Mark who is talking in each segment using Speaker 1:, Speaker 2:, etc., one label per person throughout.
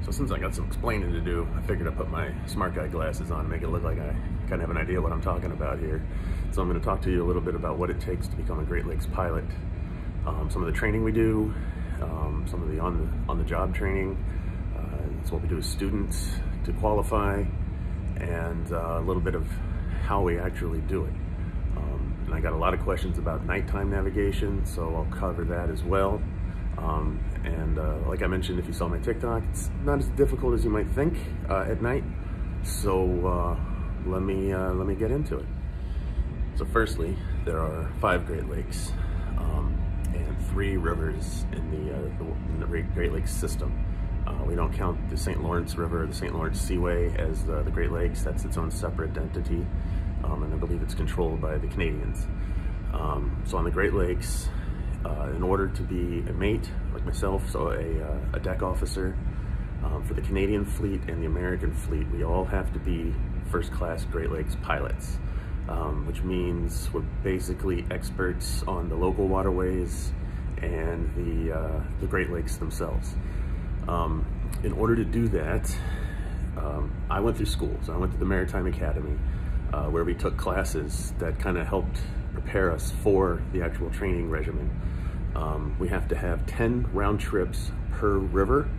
Speaker 1: So since I got some explaining to do, I figured I'd put my smart guy glasses on and make it look like I kind of have an idea what I'm talking about here. So I'm going to talk to you a little bit about what it takes to become a Great Lakes pilot, some of the training we do, some of the on-the-job training. That's what we do as students to qualify, and a little bit of how we actually do it. And I got a lot of questions about nighttime navigation, so I'll cover that as well. Like I mentioned, if you saw my TikTok, it's not as difficult as you might think at night. So let me get into it. So firstly, there are 5 Great Lakes and 3 rivers in the Great Lakes system. We don't count the St. Lawrence River, the St. Lawrence Seaway as the Great Lakes. That's its own separate entity, and I believe it's controlled by the Canadians. So on the Great Lakes, in order to be a mate, like myself, so a deck officer, for the Canadian fleet and the American fleet, we all have to be first-class Great Lakes pilots, which means we're basically experts on the local waterways and the Great Lakes themselves. In order to do that, I went through school. So I went to the Maritime Academy, where we took classes that kind of helped prepare us for the actual training regimen. We have to have 10 round trips per river.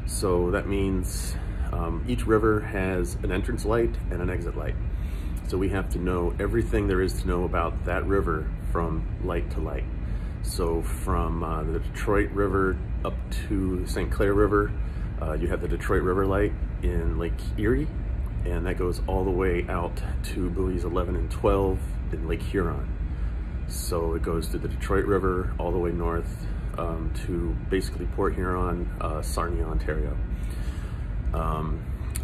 Speaker 1: So that means each river has an entrance light and an exit light. So we have to know everything there is to know about that river from light to light. So from the Detroit River up to the St. Clair River, you have the Detroit River light in Lake Erie, and that goes all the way out to buoys 11 and 12 in Lake Huron. So it goes to the Detroit River all the way north to basically Port Huron, Sarnia, Ontario.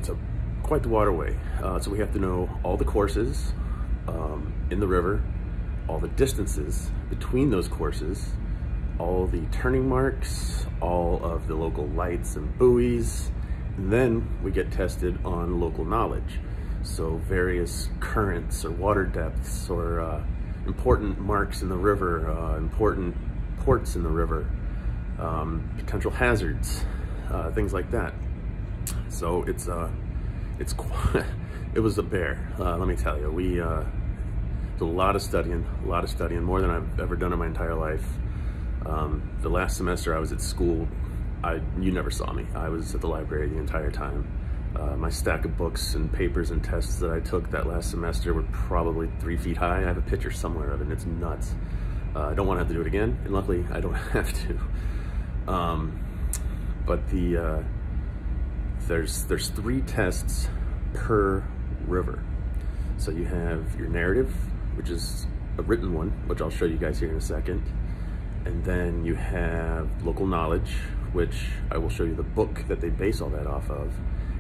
Speaker 1: So quite the waterway. So we have to know all the courses in the river, all the distances between those courses, all the turning marks, all of the local lights and buoys, and then we get tested on local knowledge. So various currents or water depths or important marks in the river, important ports in the river, potential hazards, things like that. So it was a bear, let me tell you. It's a lot of studying, more than I've ever done in my entire life. The last semester I was at school, you never saw me. I was at the library the entire time. My stack of books and papers and tests that I took that last semester were probably 3 feet high. I have a picture somewhere of it, and it's nuts. I don't want to have to do it again, and luckily I don't have to. But there's 3 tests per river. So you have your narrative, which is a written one, which I'll show you guys here in a second. And then you have local knowledge, which I will show you the book that they base all that off of.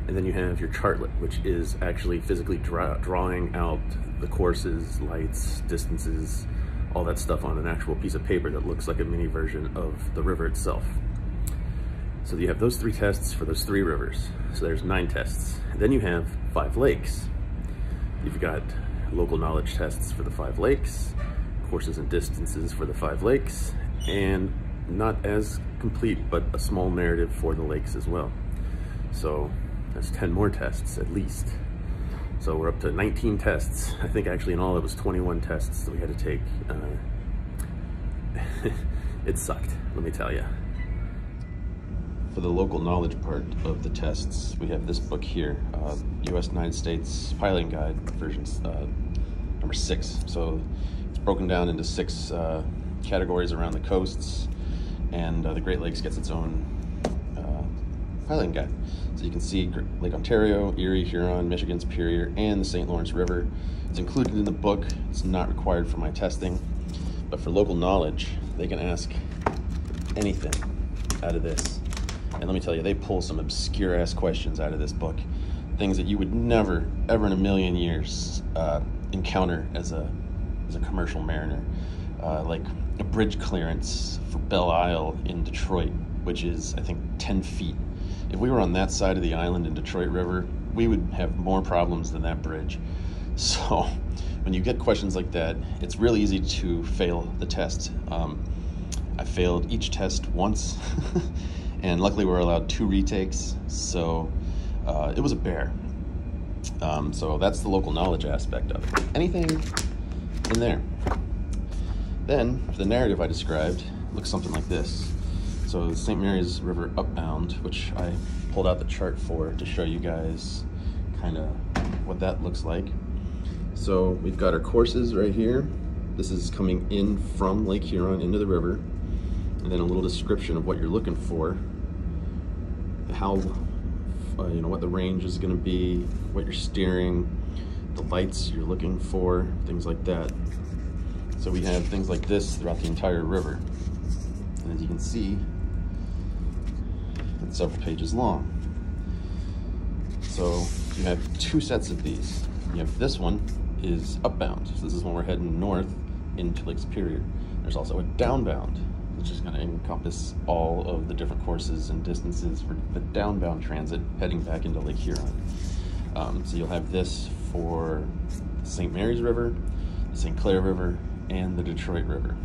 Speaker 1: And then you have your chartlet, which is actually physically drawing out the courses, lights, distances, all that stuff on an actual piece of paper that looks like a mini version of the river itself. So you have those 3 tests for those 3 rivers. So there's 9 tests. And then you have 5 lakes. You've got local knowledge tests for the 5 lakes, courses and distances for the 5 lakes, and not as complete, but a small narrative for the lakes as well. So that's 10 more tests at least. So we're up to 19 tests. I think actually in all it was 21 tests that we had to take. It sucked, let me tell you. For the local knowledge part of the tests, we have this book here, U.S. United States Piloting Guide, version number 6. So it's broken down into 6 categories around the coasts, and the Great Lakes gets its own piloting guide. So you can see Lake Ontario, Erie, Huron, Michigan, Superior, and the St. Lawrence River. It's included in the book. It's not required for my testing, but for local knowledge, they can ask anything out of this. And let me tell you, they pull some obscure ass questions out of this book. Things that you would never, ever in a million years encounter as a commercial mariner. Like a bridge clearance for Belle Isle in Detroit, which is, I think, 10 feet. If we were on that side of the island in Detroit River, we would have more problems than that bridge. So when you get questions like that, it's really easy to fail the test. I failed each test once.
Speaker 2: And luckily we're allowed 2 retakes, so it was a bear. So that's the local knowledge aspect of it. Anything in there. Then, the narrative I described looks something like this. So the St. Mary's River upbound, which I pulled out the chart for to show you guys kind of what that looks like. So we've got our courses right here. This is coming in from Lake Huron into the river. And then a little description of what you're looking for. How, you know, what the range is going to be, what you're steering, the lights you're looking for, things like that. So we have things like this throughout the entire river. And as you can see, it's several pages long. So you have 2 sets of these. You have this one is upbound. So this is when we're heading north into Lake Superior. There's also a downbound, which is going to encompass all of the different courses and distances for the downbound transit heading back into Lake Huron. So you'll have this for the St. Mary's River, the St. Clair River, and the Detroit River.